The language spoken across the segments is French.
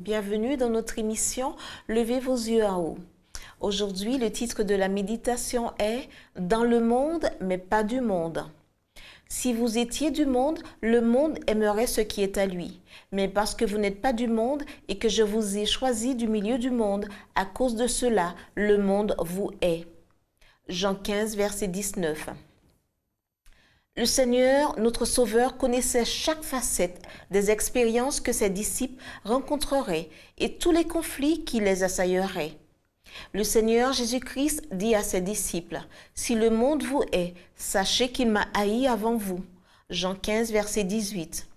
bienvenue dans notre émission Levez vos yeux en haut. Aujourd'hui, le titre de la méditation est « Dans le monde, mais pas du monde ». Si vous étiez du monde, le monde aimerait ce qui est à lui. Mais parce que vous n'êtes pas du monde et que je vous ai choisi du milieu du monde, à cause de cela, le monde vous hait. Jean 15, verset 19. Le Seigneur, notre Sauveur, connaissait chaque facette des expériences que ses disciples rencontreraient et tous les conflits qui les assailleraient. Le Seigneur Jésus-Christ dit à ses disciples, « Si le monde vous hait, sachez qu'il m'a haï avant vous. » Jean 15, verset 18.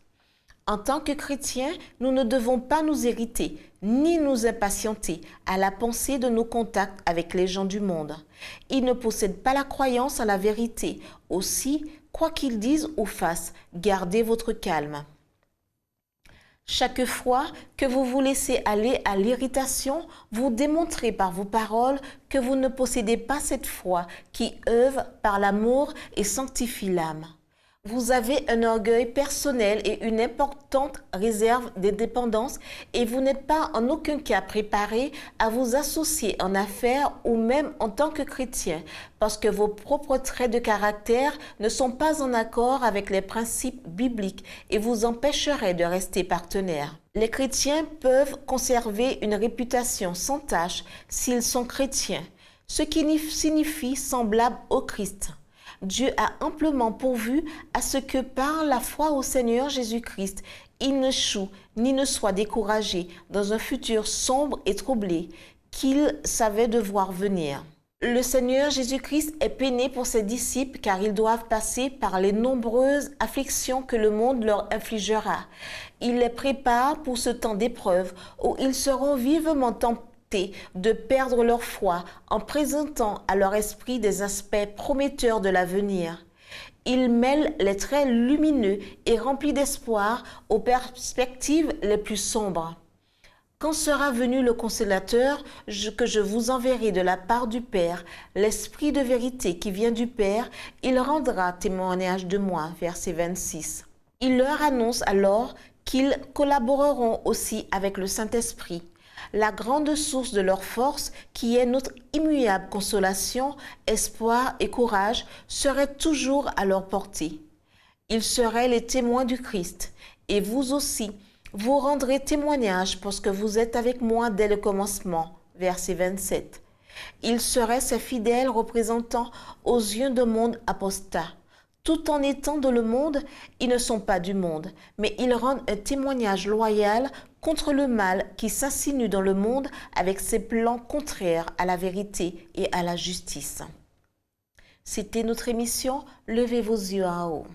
En tant que chrétiens, nous ne devons pas nous irriter ni nous impatienter à la pensée de nos contacts avec les gens du monde. Ils ne possèdent pas la croyance en la vérité. Aussi, quoi qu'ils disent ou fassent, gardez votre calme. Chaque fois que vous vous laissez aller à l'irritation, vous démontrez par vos paroles que vous ne possédez pas cette foi qui œuvre par l'amour et sanctifie l'âme. Vous avez un orgueil personnel et une importante réserve de dépendance et vous n'êtes pas en aucun cas préparé à vous associer en affaires ou même en tant que chrétien parce que vos propres traits de caractère ne sont pas en accord avec les principes bibliques et vous empêcheraient de rester partenaires. Les chrétiens peuvent conserver une réputation sans tache s'ils sont chrétiens, ce qui signifie semblable au Christ. Dieu a amplement pourvu à ce que par la foi au Seigneur Jésus-Christ, il n'échoue ni ne soit découragé dans un futur sombre et troublé qu'il savait devoir venir. Le Seigneur Jésus-Christ est peiné pour ses disciples car ils doivent passer par les nombreuses afflictions que le monde leur infligera. Il les prépare pour ce temps d'épreuve où ils seront vivement tentés de perdre leur foi en présentant à leur esprit des aspects prometteurs de l'avenir. Il mêle les traits lumineux et remplis d'espoir aux perspectives les plus sombres. Quand sera venu le consolateur que je vous enverrai de la part du Père, l'Esprit de vérité qui vient du Père, il rendra témoignage de moi. Verset 26. Il leur annonce alors qu'ils collaboreront aussi avec le Saint-Esprit. La grande source de leur force, qui est notre immuable consolation, espoir et courage, serait toujours à leur portée. Ils seraient les témoins du Christ, et vous aussi, vous rendrez témoignage parce que vous êtes avec moi dès le commencement. Verset 27. Ils seraient ses fidèles représentants aux yeux d'un monde apostat. Tout en étant dans le monde, ils ne sont pas du monde, mais ils rendent un témoignage loyal contre le mal qui s'insinue dans le monde avec ses plans contraires à la vérité et à la justice. C'était notre émission Levez vos yeux en haut.